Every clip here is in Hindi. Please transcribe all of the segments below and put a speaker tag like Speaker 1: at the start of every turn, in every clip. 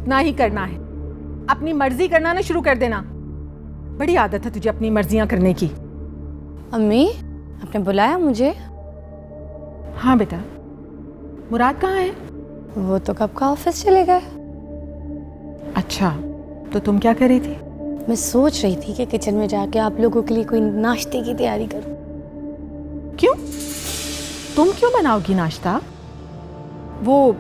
Speaker 1: उतना ही करना है। अपनी मर्जी करना ना शुरू कर देना। बड़ी आदत है तुझे अपनी मर्जियां करने की।
Speaker 2: अम्मी, आपने बुलाया मुझे?
Speaker 1: हाँ बेटा। मुराद कहाँ है?
Speaker 2: वो तो कब का ऑफिस चले गए।
Speaker 1: अच्छा, तो तुम क्या कर रही थी?
Speaker 2: मैं सोच रही थी कि किचन में जाके आप लोगों के लिए कोई नाश्ते की तैयारी करूं।
Speaker 1: क्यों? तुम क्यों बनाओगी नाश्ता? वो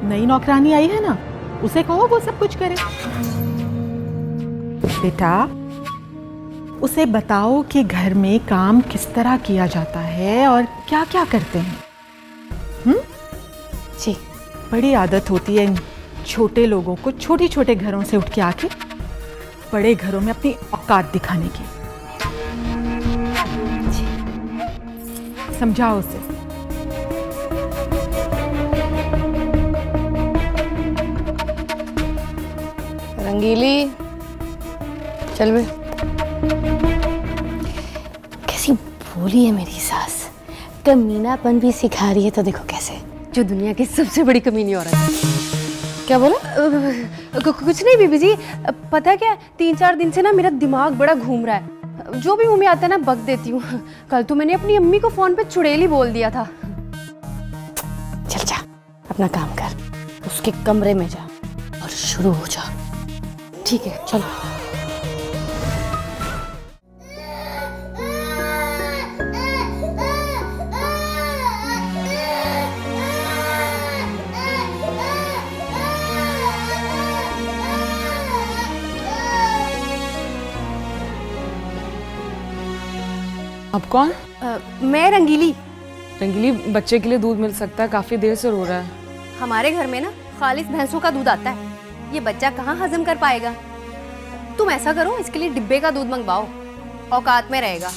Speaker 1: नई नौकरानी आई है ना, उसे कहो वो सब कुछ करे। बेटा, उसे बताओ कि घर में काम किस तरह किया जाता है और क्या क्या करते हैं।
Speaker 2: जी।
Speaker 1: बड़ी आदत होती है इन छोटे लोगों को छोटे छोटे घरों से उठ के आके बड़े घरों में अपनी औकात दिखाने की। समझाओ उसे।
Speaker 2: रंगीली, चल बे। कैसी भोली है मेरी सास, कमीनापन भी सिखा रही है। तो देखो कैसे, जो दुनिया की सबसे बड़ी कमीनी औरत है। क्या बोला?
Speaker 3: कुछ नहीं बीबी जी, पता है क्या, 3-4 दिन से ना मेरा दिमाग बड़ा घूम रहा है। जो भी मुंह में आता है ना बक देती हूँ। कल तो मैंने अपनी अम्मी को फोन पे चुड़ैली बोल दिया था।
Speaker 2: चल जा, अपना काम कर, उसके कमरे में जा और शुरू हो जा।
Speaker 3: ठीक है, चलो।
Speaker 4: अब कौन?
Speaker 3: मैं रंगीली।
Speaker 4: रंगीली, बच्चे के लिए दूध मिल सकता है? काफी देर से रो रहा है।
Speaker 3: हमारे घर में ना खालिस भैंसों का दूध आता है। ये बच्चा कहाँ हजम कर पाएगा। तुम ऐसा करो, इसके लिए डिब्बे का दूध मंगवाओ, औकात में रहेगा।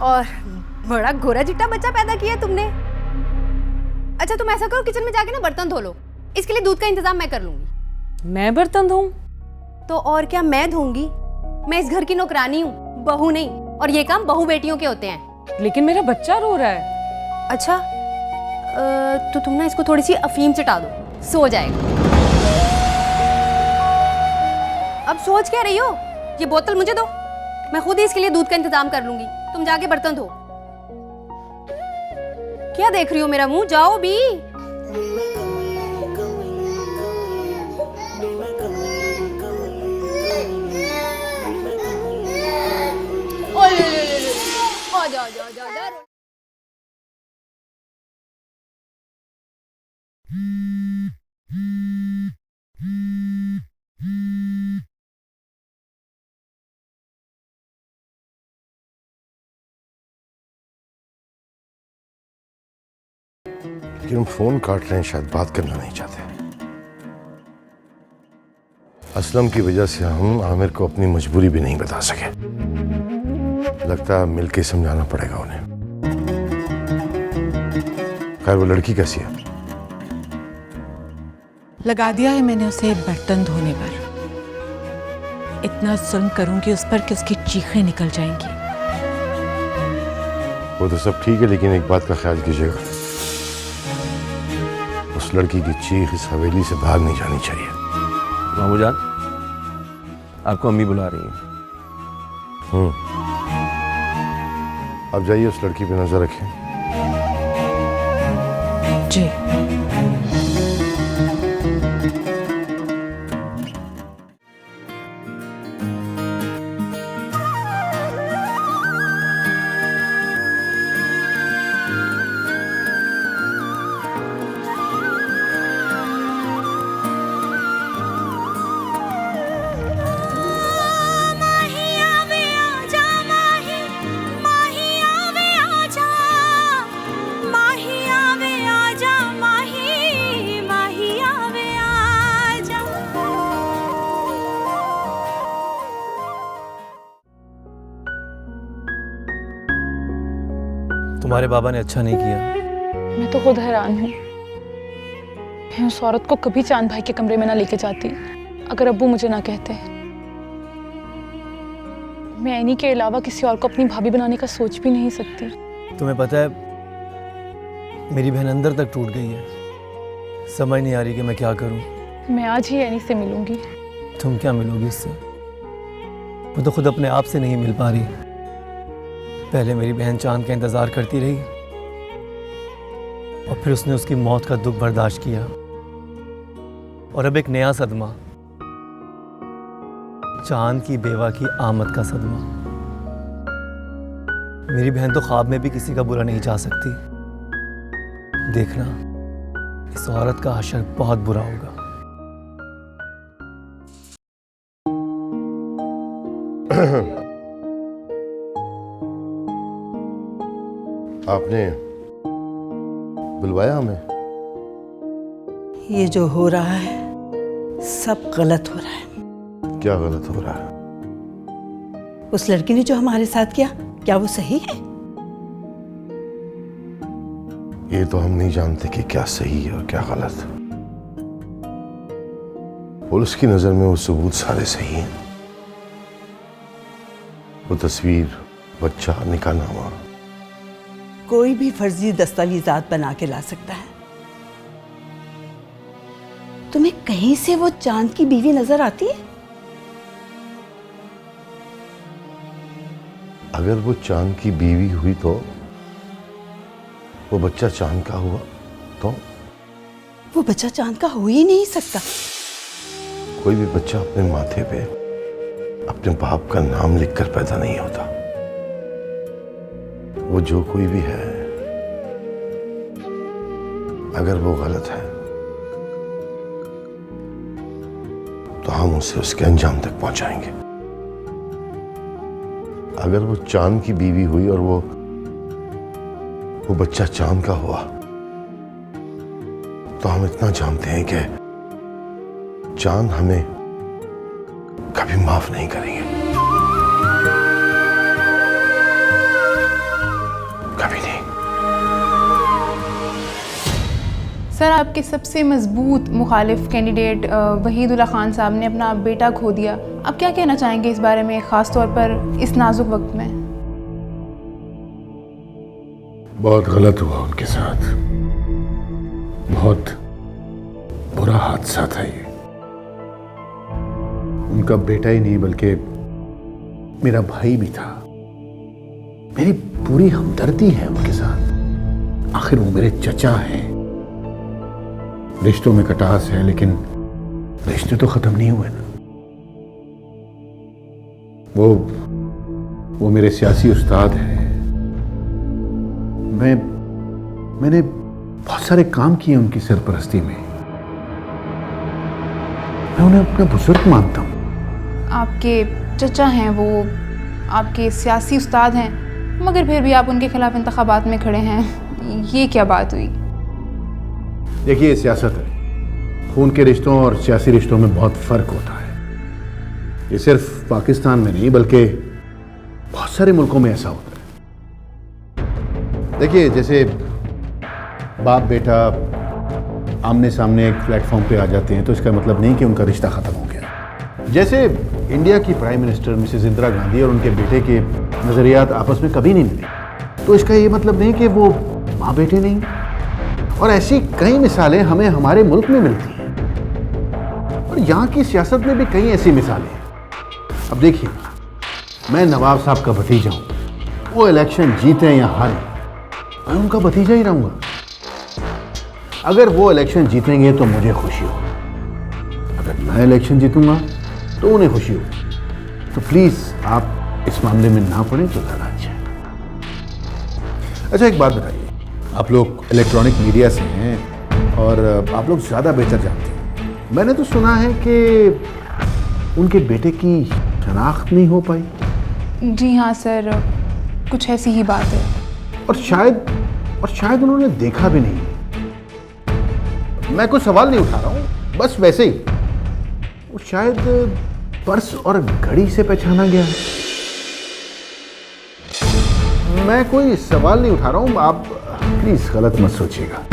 Speaker 3: और बड़ा गोरा चिट्टा बच्चा पैदा किया तुमने। अच्छा, तुम ऐसा करो, किचन में जाके ना बर्तन धो लो। इसके लिए दूध का इंतजाम मैं कर लूंगी।
Speaker 4: मैं बर्तन धोऊं?
Speaker 3: तो और क्या, मैं धोऊंगी। मैं इस घर की नौकरानी हूँ, बहू नहीं। और ये काम बहू बेटियों के होते हैं।
Speaker 4: लेकिन मेरा बच्चा रो रहा है।
Speaker 3: अच्छा, तो तुम ना इसको थोड़ी सी अफीम चटा दो, सो जाएगा। अब सोच क्या रही हो? ये बोतल मुझे दो, मैं खुद ही इसके लिए दूध का इंतजाम कर लूंगी। तुम जाके बर्तन धो। क्या देख रही हो मेरा मुंह? जाओ भी। जा।
Speaker 5: लेकिन हम फोन काट रहे हैं, शायद बात करना नहीं चाहते। असलम की वजह से हम आमिर को अपनी मजबूरी भी नहीं बता सके। लगता है मिलके समझाना पड़ेगा उन्हें। खैर, वो लड़की कैसी है?
Speaker 1: लगा दिया है मैंने उसे बर्तन धोने पर। इतना जुल्म करूंगी उस पर कि उसकी चीखें निकल जाएंगी।
Speaker 5: वो तो सब ठीक है, लेकिन एक बात का ख्याल कीजिएगा, उस लड़की की चीख इस हवेली से बाहर नहीं जानी चाहिए।
Speaker 6: मामू जान, आपको अम्मी बुला रही हैं।
Speaker 5: अब जाइए, उस लड़की पे नजर रखें।
Speaker 1: जी।
Speaker 6: तुम्हारे बाबा ने अच्छा नहीं किया।
Speaker 7: मैं तो खुद हैरान हूँ। मैं उस औरत को कभी चांद भाई के कमरे में ना लेके जाती अगर अब्बू मुझे ना कहते। मैं एनी के अलावा किसी और को अपनी भाभी बनाने का सोच भी नहीं सकती।
Speaker 6: तुम्हें पता है, मेरी बहन अंदर तक टूट गई है।
Speaker 8: समझ नहीं आ रही कि मैं क्या करूं।
Speaker 7: मैं आज ही एनी से मिलूंगी।
Speaker 8: तुम क्या मिलोगी इससे? वो तो खुद अपने आप से नहीं मिल पा रही। पहले मेरी बहन चांद का इंतजार करती रही और फिर उसने उसकी मौत का दुख बर्दाश्त किया, और अब एक नया सदमा, चांद की बेवा की आमद का सदमा। मेरी बहन तो ख्वाब में भी किसी का बुरा नहीं चाह सकती। देखना, इस औरत का हशर बहुत बुरा होगा।
Speaker 5: आपने बुलवाया हमें?
Speaker 9: ये जो हो रहा है सब गलत हो रहा है।
Speaker 5: क्या गलत हो रहा है?
Speaker 9: उस लड़की ने जो हमारे साथ किया, क्या वो सही है?
Speaker 5: ये तो हम नहीं जानते कि क्या सही है और क्या गलत। पुलिस की नजर में वो सबूत सारे सही हैं। वो तस्वीर, बच्चा, निकाहनामा,
Speaker 9: कोई भी फर्जी दस्तावेजात बना के ला सकता है। तुम्हें कहीं से वो चांद की बीवी नजर आती है?
Speaker 5: अगर वो चांद की बीवी हुई तो वो बच्चा चांद का हुआ तो?
Speaker 9: वो बच्चा चांद का हो ही नहीं सकता।
Speaker 5: कोई भी बच्चा अपने माथे पे अपने बाप का नाम लिखकर पैदा नहीं होता। वो जो कोई भी है, अगर वो गलत है तो हम उसे उसके अंजाम तक पहुंचाएंगे। अगर वो चांद की बीवी हुई और वो बच्चा चांद का हुआ तो हम इतना जानते हैं कि चांद हमें कभी माफ नहीं करेंगे, कभी नहीं।
Speaker 10: सर, आपके सबसे मजबूत मुखालिफ कैंडिडेट वहीदुल्लाह खान साहब ने अपना बेटा खो दिया। आप क्या कहना चाहेंगे इस बारे में, ख़ास तौर पर इस नाजुक वक्त में?
Speaker 11: बहुत गलत हुआ उनके साथ। बहुत बुरा हादसा था ये। उनका बेटा ही नहीं बल्कि मेरा भाई भी था। मेरी पूरी हमदर्दी है उनके साथ। आखिर वो मेरे चचा हैं। रिश्तों में कटास है लेकिन रिश्ते तो खत्म नहीं हुए ना। वो मेरे सियासी उस्ताद हैं। मैंने बहुत सारे काम किए उनकी सरपरस्ती में। मैं उन्हें अपना बुजुर्ग मानता हूँ।
Speaker 10: आपके चचा हैं, वो आपके सियासी उस्ताद हैं, मगर फिर भी आप उनके खिलाफ इंतखाबात में खड़े हैं। ये क्या बात हुई?
Speaker 11: देखिए, ये सियासत है। खून के रिश्तों और सियासी रिश्तों में बहुत फर्क होता है। ये सिर्फ पाकिस्तान में नहीं बल्कि बहुत सारे मुल्कों में ऐसा होता है। देखिए, जैसे बाप बेटा आमने सामने एक प्लेटफॉर्म पे आ जाते हैं तो इसका मतलब नहीं कि उनका रिश्ता खत्म हो गया। जैसे इंडिया की prime minister Mrs Indira Gandhi और उनके बेटे के नजरियात आपस में कभी नहीं मिले, तो इसका ये मतलब नहीं कि वो माँ बेटे नहीं। और ऐसी कई मिसालें हमें हमारे मुल्क में मिलती हैं और यहाँ की सियासत में भी कई ऐसी मिसालें हैं। अब देखिए, मैं नवाब साहब का भतीजा हूँ। वो इलेक्शन जीते या हारे, मैं उनका भतीजा ही रहूंगा। अगर वो इलेक्शन जीतेंगे तो मुझे खुशी हो, अगर मैं इलेक्शन जीतूंगा तो उन्हें खुशी हो। तो प्लीज आप इस मामले में ना पड़ें तो ज़्यादा अच्छा है। अच्छा, एक बात बताइए, आप लोग इलेक्ट्रॉनिक मीडिया से हैं और आप लोग ज़्यादा बेहतर जानते हैं। मैंने तो सुना है कि उनके बेटे की शनाख्त नहीं हो पाई।
Speaker 10: जी हाँ सर, कुछ ऐसी ही बात है।
Speaker 11: और शायद उन्होंने देखा भी नहीं। मैं कोई सवाल नहीं उठा रहा हूँ, बस वैसे ही। वो शायद पर्स और घड़ी से पहचाना गया। मैं कोई सवाल नहीं उठा रहा हूँ, आप प्लीज गलत मत सोचिएगा।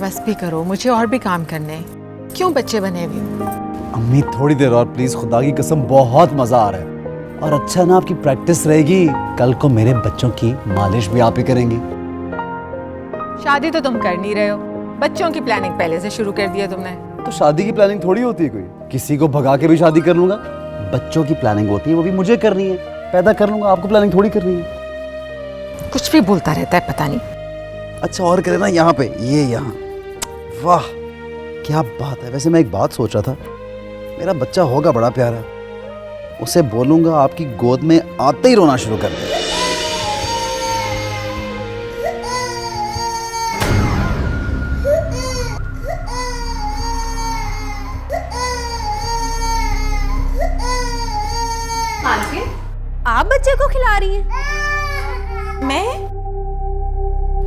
Speaker 1: बस भी करो, मुझे और भी काम करने हैं। क्यों बच्चे बने हुए हो?
Speaker 12: अम्मी थोड़ी देर और प्लीज, खुदा की कसम बहुत मजा आ रहा है। और अच्छा ना, आपकी प्रैक्टिस रहेगी, कल को मेरे बच्चों की मालिश भी आप ही करेंगी।
Speaker 1: शादी तो तुम कर नहीं रहे हो, बच्चों की प्लानिंग पहले से शुरू कर दिया तुमने।
Speaker 12: तो शादी की प्लानिंग थोड़ी होती है कोई, किसी को भगा के भी शादी कर लूंगा। बच्चों की प्लानिंग होती है, वो भी मुझे करनी है, पैदा कर लूंगा, आपको प्लानिंग थोड़ी करनी है।
Speaker 1: कुछ भी बोलता रहता है, पता नहीं।
Speaker 12: अच्छा और करे ना यहाँ पे, ये यहाँ, वाह क्या बात है। वैसे मैं एक बात सोच रहा था, मेरा बच्चा होगा बड़ा प्यारा, उसे बोलूंगा आपकी गोद में आते ही रोना शुरू कर दे।
Speaker 2: आप बच्चे को खिला रही हैं?
Speaker 1: मैं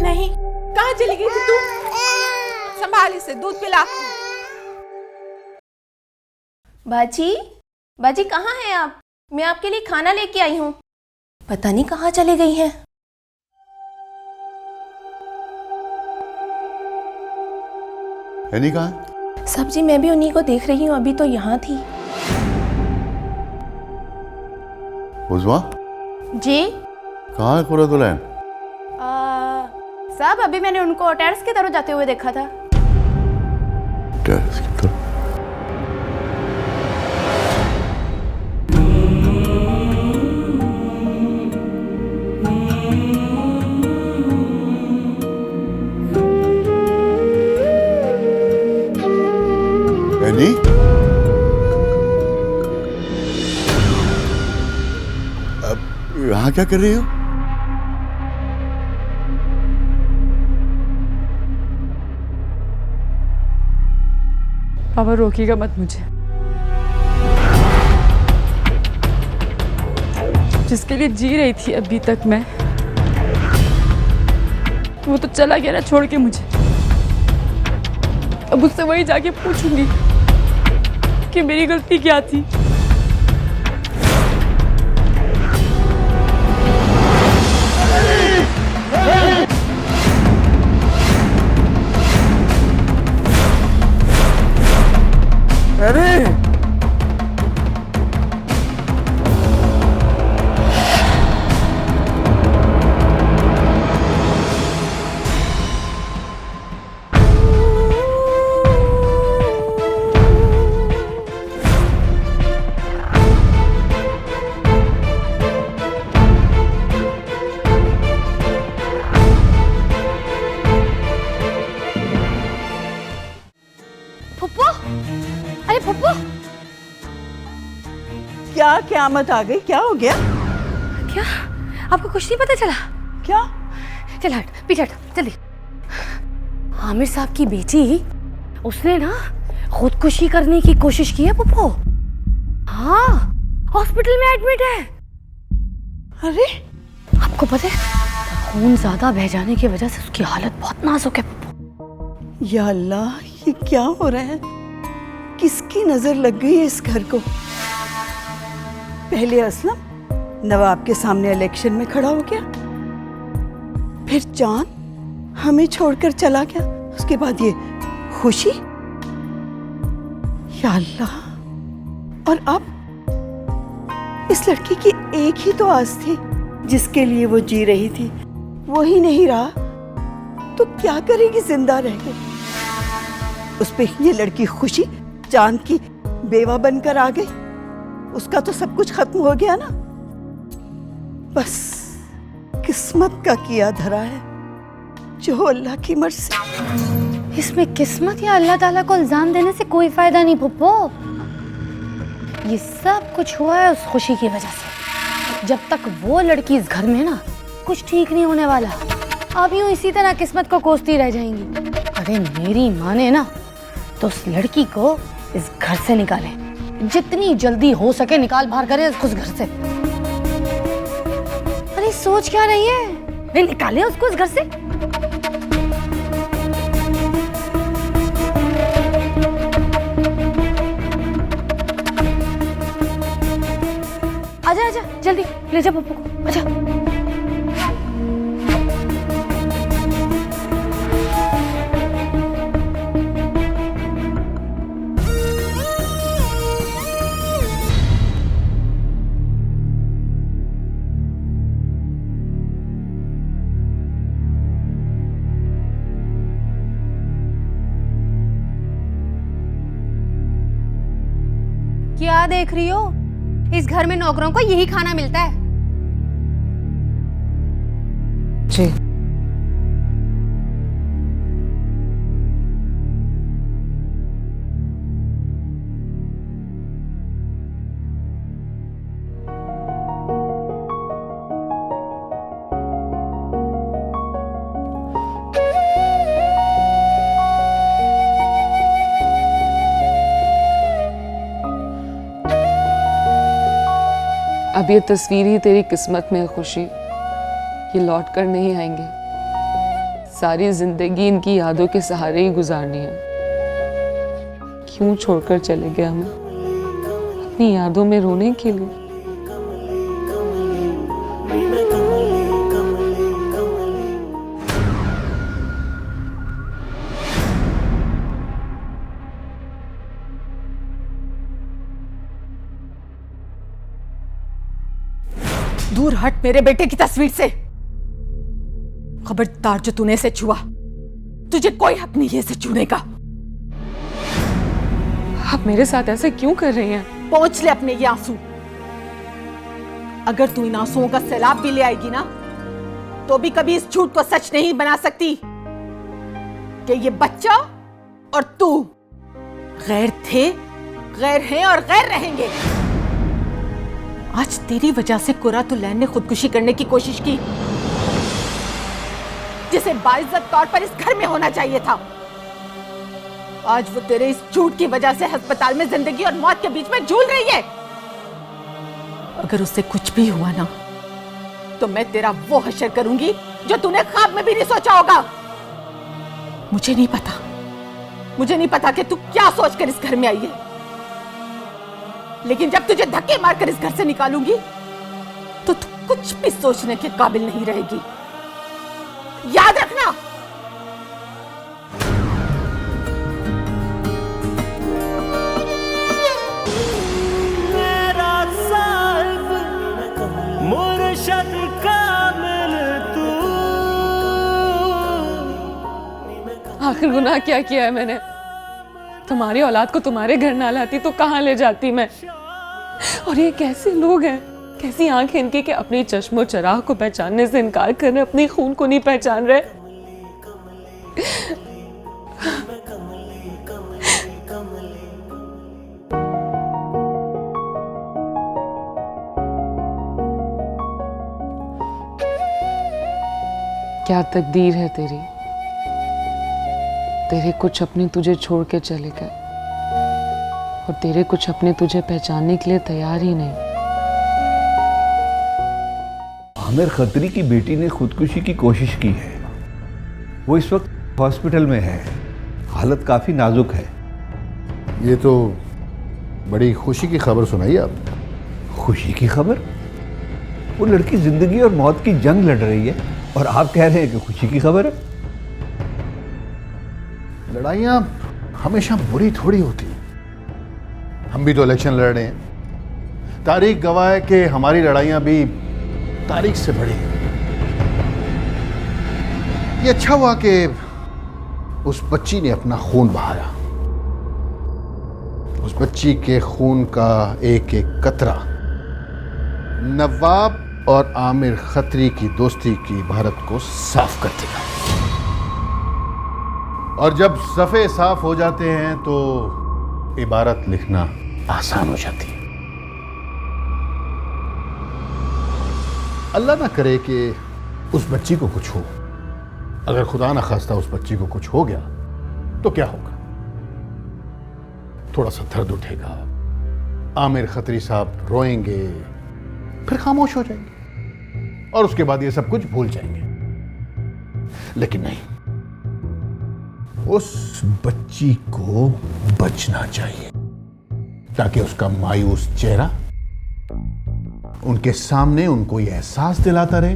Speaker 1: नहीं, कहाँ चली गई थी तू? संभाल इसे, दूध पिला।
Speaker 2: बाजी, बाजी कहाँ हैं आप? मैं आपके लिए खाना लेके आई हूँ। पता नहीं कहाँ चले गई हैं।
Speaker 11: है कहाँ?
Speaker 2: सब्जी मैं भी उन्हीं को देख रही हूँ, अभी तो यहाँ थी।
Speaker 11: उज़मा?
Speaker 2: जी?
Speaker 11: कहाँ है खुरदुलैन?
Speaker 2: साहब अभी मैंने उनको टेरेस की तरफ जाते हुए देखा था।
Speaker 11: टेरेस की तरफ? एनी? यहाँ क्या कर रही हो?
Speaker 4: पापा रोकिएगा मत मुझे। जिसके लिए जी रही थी अभी तक मैं, वो तो चला गया ना छोड़ के मुझे। अब उससे वही जाके पूछूंगी कि मेरी गलती क्या थी।
Speaker 12: अरे
Speaker 2: फुप्पो, अरे फुप्पो,
Speaker 9: क्या क़यामत आ गई? क्या हो गया?
Speaker 2: क्या आपको कुछ नहीं पता चला?
Speaker 9: क्या?
Speaker 2: चल हट, पीछे हट जल्दी। आमिर साहब की बेटी, उसने ना खुदकुशी करने की कोशिश की है पुप्पो। हाँ, हॉस्पिटल में एडमिट है।
Speaker 9: अरे
Speaker 2: आपको पता है, खून ज्यादा बह जाने की वजह से उसकी हालत बहुत नाजुक है पुप्पो।
Speaker 9: या अल्लाह, ये क्या हो रहा है? किसकी नजर लग गई है इस घर को? पहले असलम नवाब के सामने इलेक्शन में खड़ा हो गया, फिर चांद हमें छोड़कर चला गया, उसके बाद ये खुशी। या अल्लाह, और अब इस लड़की की एक ही तो आस थी जिसके लिए वो जी रही थी, वो ही नहीं रहा तो क्या करेगी जिंदा रह के? उस पे ये लड़की खुशी चांद की बेवा बनकर आ गई, उसका तो सब कुछ खत्म हो गया ना। बस किस्मत का किया धरा है, जो अल्लाह की मर्जी।
Speaker 2: इसमें किस्मत या अल्लाह ताला को इल्जाम देने से कोई फायदा नहीं पुप्पो। ये सब कुछ हुआ है उस खुशी की वजह से। जब तक वो लड़की इस घर में ना, कुछ ठीक नहीं होने वाला। अब यूं इसी तरह किस्मत को कोसती रह जाएंगी। अरे मेरी माने ना, तो उस लड़की को इस घर से निकाले, जितनी जल्दी हो सके निकाल बाहर करे उसको इस घर से। अरे सोच क्या रही है? नहीं निकाले उसको इस घर से। आजा आजा जल्दी ले जा पप्पू को, आजा।
Speaker 3: क्या देख रही हो? इस घर में नौकरों को यही खाना मिलता है।
Speaker 7: जी। अब ये तस्वीर ही तेरी किस्मत में है खुशी, ये लौट कर नहीं आएंगे। सारी जिंदगी इनकी यादों के सहारे ही गुजारनी है। क्यों छोड़कर चले गए हमें अपनी यादों में रोने के लिए?
Speaker 1: दूर हट मेरे बेटे की तस्वीर से। खबरदार जो तूने इसे छुआ, तुझे कोई हक नहीं है इसे छूने का।
Speaker 7: आप मेरे साथ ऐसे क्यों कर रही हैं?
Speaker 1: पहुंच ले अपने ये आंसू। अगर तू इन आंसुओं का सैलाब भी ले आएगी ना, तो भी कभी इस झूठ को सच नहीं बना सकती कि ये बच्चा और तू गैर थे, गैर हैं और गैर रहेंगे। आज तेरी वजह से कुरातुलैन ने खुदकुशी करने की कोशिश की, जिसे बाइज्जत तौर पर इस घर में होना चाहिए था। आज वो तेरे इस झूठ की वजह से अस्पताल में जिंदगी और मौत के बीच में झूल रही है। अगर उससे कुछ भी हुआ ना, तो मैं तेरा वो हशर करूंगी जो तूने ख्वाब में भी नहीं सोचा होगा। मुझे नहीं पता कि तू क्या सोचकर इस घर में आई है, लेकिन जब तुझे धक्के मारकर इस घर से निकालूंगी, तो तू कुछ भी सोचने के काबिल नहीं रहेगी। याद रखना।
Speaker 13: मेरा साहिब मुर्शद कामिल तू।
Speaker 7: आखिर गुनाह क्या किया है मैंने? तुम्हारी औलाद को तुम्हारे घर ना लाती तो कहाँ ले जाती मैं? और ये कैसे लोग हैं, कैसी आंख है इनकी कि अपनी चश्मो चराग को पहचानने से इनकार कर रहे, अपनी खून को नहीं पहचान रहे। क्या तकदीर है तेरी, तेरे कुछ अपने तुझे छोड़ के चले गए और तेरे कुछ अपने तुझे पहचानने के लिए तैयार ही नहीं।
Speaker 11: आमिर खत्री की बेटी ने खुदकुशी की कोशिश की है। वो इस वक्त हॉस्पिटल में है, हालत काफी नाजुक है।
Speaker 14: ये तो बड़ी खुशी की खबर सुनाई आप।
Speaker 11: खुशी की खबर? वो लड़की जिंदगी और मौत की जंग लड़ रही है और आप कह रहे हैं कि खुशी की खबर है।
Speaker 14: लड़ाइयां हमेशा बुरी थोड़ी होती। हम भी तो इलेक्शन लड़ रहे हैं। तारीख गवाह है कि हमारी लड़ाइयां भी तारीख से बड़ी हैं। ये अच्छा हुआ कि उस बच्ची ने अपना खून बहाया। उस बच्ची के खून का एक एक कतरा नवाब और आमिर खत्री की दोस्ती की भारत को साफ कर दिया। और जब सफ़े साफ हो जाते हैं तो इबारत लिखना आसान हो जाती है। अल्लाह ना करे कि उस बच्ची को कुछ हो। अगर खुदा ना खास्ता उस बच्ची को कुछ हो गया तो क्या होगा? थोड़ा सा दर्द उठेगा, आमिर खत्री साहब रोएंगे, फिर खामोश हो जाएंगे और उसके बाद ये सब कुछ भूल जाएंगे। लेकिन नहीं, उस बच्ची को बचना चाहिए ताकि उसका मायूस चेहरा उनके सामने उनको यह एहसास दिलाता रहे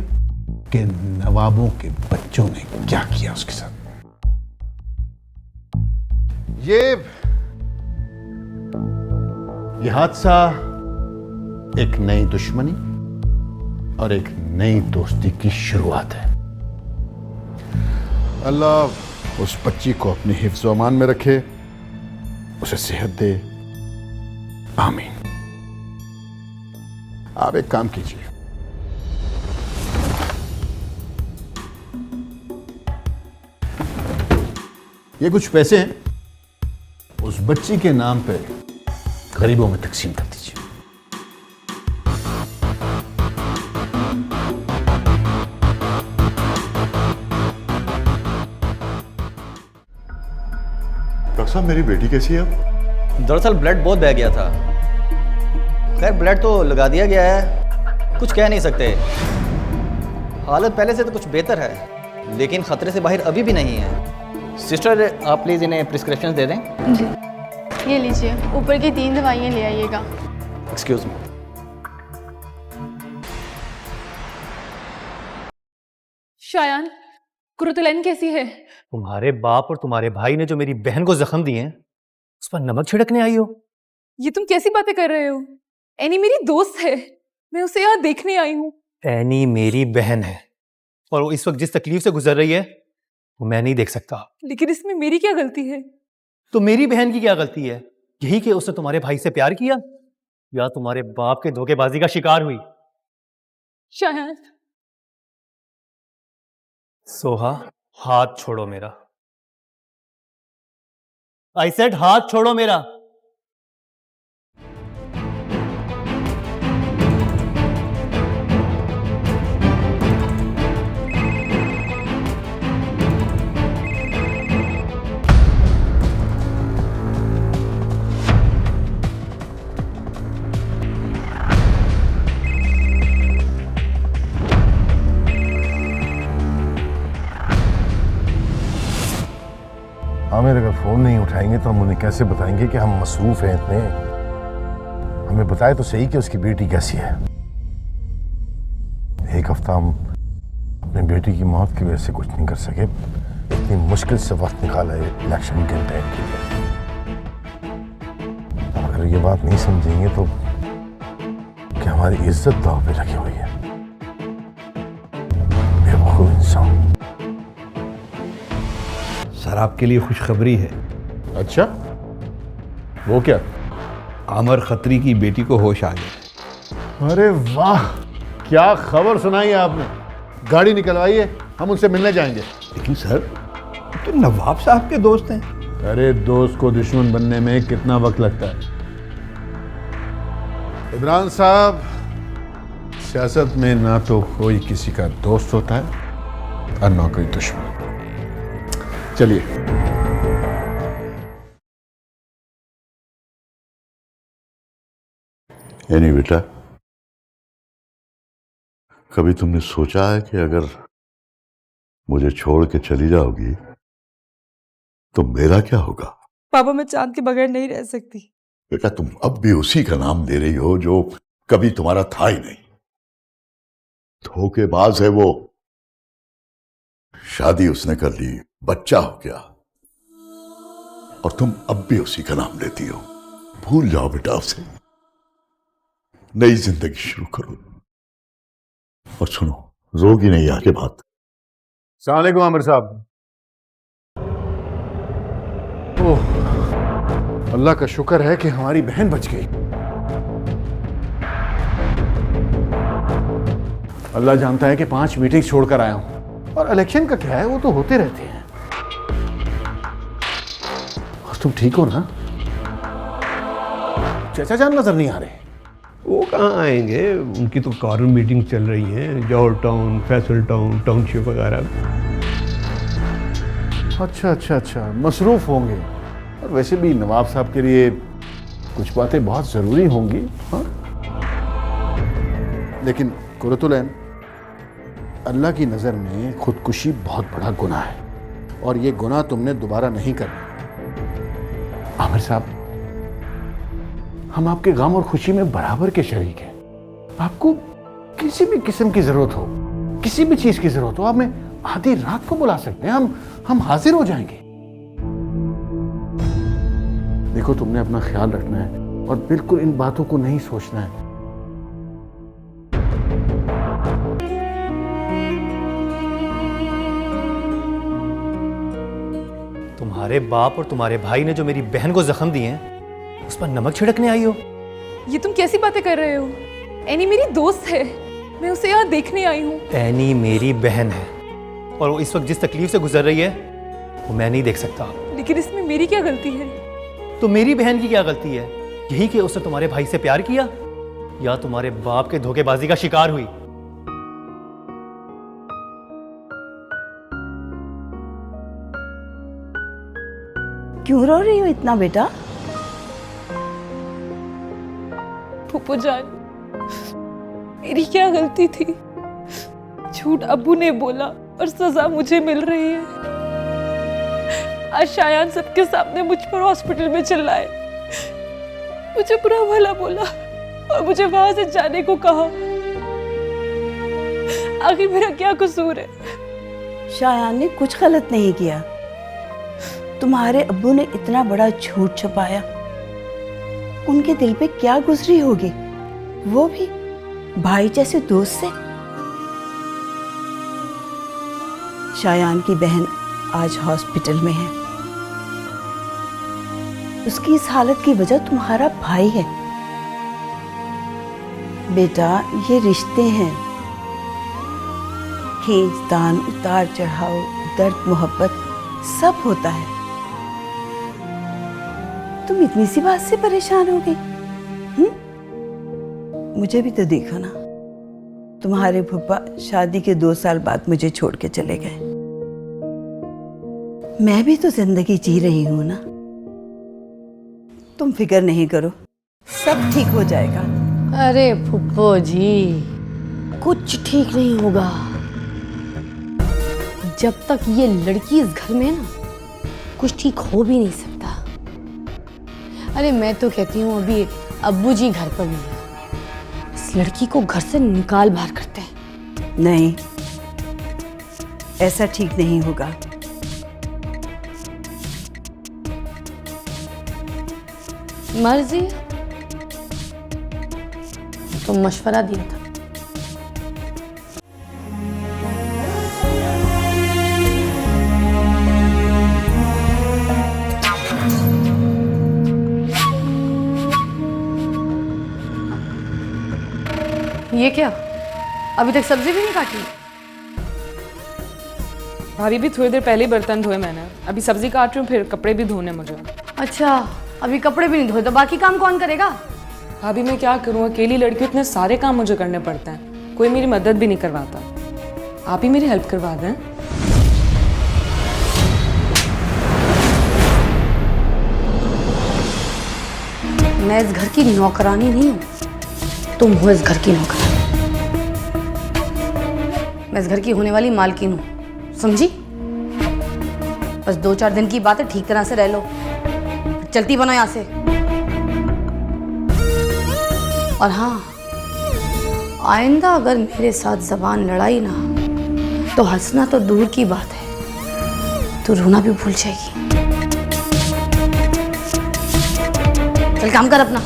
Speaker 14: कि नवाबों के बच्चों ने क्या किया उसके साथ। ये हादसा एक नई दुश्मनी और एक नई दोस्ती की शुरुआत है। अल्लाह उस बच्ची को अपने हिफ्ज़-ओ-अमान में रखे, उसे सेहत दे। आमीन। आप एक काम कीजिए, ये कुछ पैसे हैं, उस बच्ची के नाम पे गरीबों में तकसीम कर दीजिए।
Speaker 11: डॉक्टर साहब, मेरी बेटी कैसी है अब?
Speaker 15: दरअसल ब्लड बहुत बह गया था। खैर ब्लड तो लगा दिया गया है, कुछ कह नहीं सकते। हालत पहले से तो कुछ बेहतर है, लेकिन खतरे से बाहर अभी भी नहीं है। सिस्टर, आप प्लीज़ इन्हें प्रिस्क्रिप्शन दे दें।
Speaker 10: जी, ये लीजिए, ऊपर की 3 दवाइयाँ ले आइएगा।
Speaker 15: Excuse me.
Speaker 4: शायान, कुरुतलैन कैसी है?
Speaker 8: तुम्हारे बाप और तुम्हारे भाई ने जो मेरी बहन को जख्म दिए हैं, उस पर नमक छिड़कने आई हो?
Speaker 4: ये तुम कैसी बातें कर रहे हो? एनी मेरी दोस्त है, मैं उसे यहाँ देखने आई हूँ।
Speaker 8: एनी मेरी बहन है और वो इस वक्त जिस तकलीफ से गुजर रही है वो मैं नहीं देख सकता।
Speaker 4: लेकिन इसमें मेरी क्या गलती है?
Speaker 8: तो मेरी बहन की क्या गलती है? यही कि उसने तुम्हारे भाई से प्यार किया या तुम्हारे बाप के धोखेबाजी का शिकार हुई?
Speaker 4: शायान,
Speaker 8: सोहा, हाथ छोड़ो मेरा। आई सेड हाथ छोड़ो मेरा।
Speaker 5: आमिर अगर फोन नहीं उठाएंगे तो हम उन्हें कैसे बताएंगे कि हम मसरूफ हैं इतने? हमें बताए तो सही कि उसकी बेटी कैसी है। एक हफ्ता हम अपनी बेटी की मौत की वजह से कुछ नहीं कर सके। इतनी मुश्किल से वक्त निकाला है इलेक्शन कैंपेन के लिए। अगर ये बात नहीं समझेंगे तो कि हमारी इज्जत दांव पे लगी हुई है। बेवकूफ इंसान।
Speaker 6: सर, आपके लिए खुशखबरी है।
Speaker 14: अच्छा, वो क्या?
Speaker 6: आमिर खत्री की बेटी को होश आ गया।
Speaker 14: अरे वाह, क्या खबर सुनाई है आपने। गाड़ी निकलवाइए, हम उनसे मिलने जाएंगे।
Speaker 6: लेकिन सर, तो नवाब साहब के दोस्त हैं।
Speaker 14: अरे दोस्त को दुश्मन बनने में कितना वक्त लगता है। इमरान साहब, सियासत में ना तो कोई किसी का दोस्त होता है और ना कोई दुश्मन। चलिए।
Speaker 11: यानी बेटा, कभी तुमने सोचा है कि अगर मुझे छोड़ के चली जाओगी तो मेरा क्या होगा?
Speaker 4: पापा, मैं चांद के बगैर नहीं रह सकती।
Speaker 11: बेटा, तुम अब भी उसी का नाम ले रही हो जो कभी तुम्हारा था ही नहीं। धोखेबाज है वो। शादी उसने कर ली, बच्चा हो गया, और तुम अब भी उसी का नाम लेती हो। भूल जाओ बेटा उसे, नई जिंदगी शुरू करो। और सुनो, रोगी नहीं आगे बात।
Speaker 14: अस्सलाम वालेकुम आमिर साहब। ओह, अल्लाह का शुक्र है कि हमारी बहन बच गई। अल्लाह जानता है कि 5 मीटिंग छोड़कर आया हूं, और इलेक्शन का क्या है, वो तो होते रहते हैं। और तुम ठीक हो ना? चाचा जान नजर नहीं आ रहे।
Speaker 6: वो कहाँ आएंगे, उनकी तो कॉर्नर मीटिंग चल रही है, जौहर टाउन, फैसल टाउन, टाउनशिप वगैरह।
Speaker 14: अच्छा, मसरूफ होंगे। और वैसे भी नवाब साहब के लिए कुछ बातें बहुत ज़रूरी होंगी। हाँ, लेकिन कुरतुलैन, अल्लाह की नज़र में खुदकुशी बहुत बड़ा गुनाह है, और ये गुनाह तुमने दोबारा नहीं करना। आमिर साहब, हम आपके गम और खुशी में बराबर के शरीक हैं। आपको किसी भी किस्म की ज़रूरत हो, किसी भी चीज़ की ज़रूरत हो, आप हमें आधी रात को बुला सकते हैं। हम हाजिर हो जाएंगे। देखो, तुमने अपना ख्याल रखना है और बिल्कुल इन बातों को नहीं सोचना है।
Speaker 8: तुम्हारे बाप और तुम्हारे भाई ने जो मेरी बहन को जख्म दिए हैं, उस पर नमक छिड़कने आई हो?
Speaker 4: ये तुम कैसी बातें कर रहे हो? एनी मेरी दोस्त है, मैं उसे यहाँ देखने आई हूँ।
Speaker 8: एनी मेरी बहन है और वो इस वक्त जिस तकलीफ से गुजर रही है वो मैं नहीं देख सकता।
Speaker 4: लेकिन इसमें मेरी क्या गलती है?
Speaker 8: तो मेरी बहन की क्या गलती है? यही कि उसने तुम्हारे भाई से प्यार किया या तुम्हारे बाप के धोखेबाजी का शिकार हुई?
Speaker 9: क्यों रो रही हो इतना बेटा?
Speaker 4: फूफो जान, मेरी क्या गलती थी? झूठ अब्बू ने बोला और सजा मुझे मिल रही है। आज शायान सबके सामने मुझ पर हॉस्पिटल में चिल्लाए, मुझे बुरा भला बोला और मुझे वहां से जाने को कहा। आखिर मेरा क्या कसूर है?
Speaker 9: शायान ने कुछ गलत नहीं किया। तुम्हारे अब्बू ने इतना बड़ा झूठ छुपाया, उनके दिल पे क्या गुजरी होगी, वो भी भाई जैसे दोस्त से। शायान की बहन आज हॉस्पिटल में है, उसकी इस हालत की वजह तुम्हारा भाई है। बेटा, ये रिश्ते हैं, खींचतान, उतार चढ़ाव, दर्द, मोहब्बत सब होता है। तुम इतनी सी बात से परेशान हो गई? मुझे भी तो देखो ना, तुम्हारे फूफा शादी के 2 साल बाद मुझे छोड़ के चले गए। मैं भी तो जिंदगी जी रही हूं ना। तुम फिक्र नहीं करो, सब ठीक हो जाएगा।
Speaker 2: अरे फुप्पो जी, कुछ ठीक नहीं होगा जब तक ये लड़की इस घर में ना, कुछ ठीक हो भी नहीं सकता। अरे मैं तो कहती हूँ अभी अब्बू जी घर पर नहीं है, इस लड़की को घर से निकाल बाहर करते हैं।
Speaker 9: नहीं, ऐसा ठीक नहीं होगा।
Speaker 2: मर्जी, तो मशवरा दिया था। ये क्या, अभी तक सब्जी भी नहीं काटी?
Speaker 7: भाभी भी थोड़ी देर पहले ही बर्तन धोए मैंने, अभी सब्जी काट रही हूँ, फिर कपड़े भी धोने मुझे।
Speaker 2: अच्छा, अभी कपड़े भी नहीं धोए तो बाकी काम कौन करेगा?
Speaker 7: भाभी मैं क्या करूँ, अकेली लड़की, इतने सारे काम मुझे करने पड़ते हैं, कोई मेरी मदद भी नहीं करवाता। आप ही मेरी हेल्प करवा दें।
Speaker 2: मैं इस घर की नौकरानी नहीं हूँ, तुम हो इस घर की नौकरानी। मैं इस घर की होने वाली मालकिन हूँ, समझी? बस 2-4 दिन की बात है, ठीक तरह से रह लो, चलती बनो यहाँ से। और हाँ, आइंदा अगर मेरे साथ जबान लड़ाई ना, तो हंसना तो दूर की बात है, तो रोना भी भूल जाएगी। चल काम कर अपना।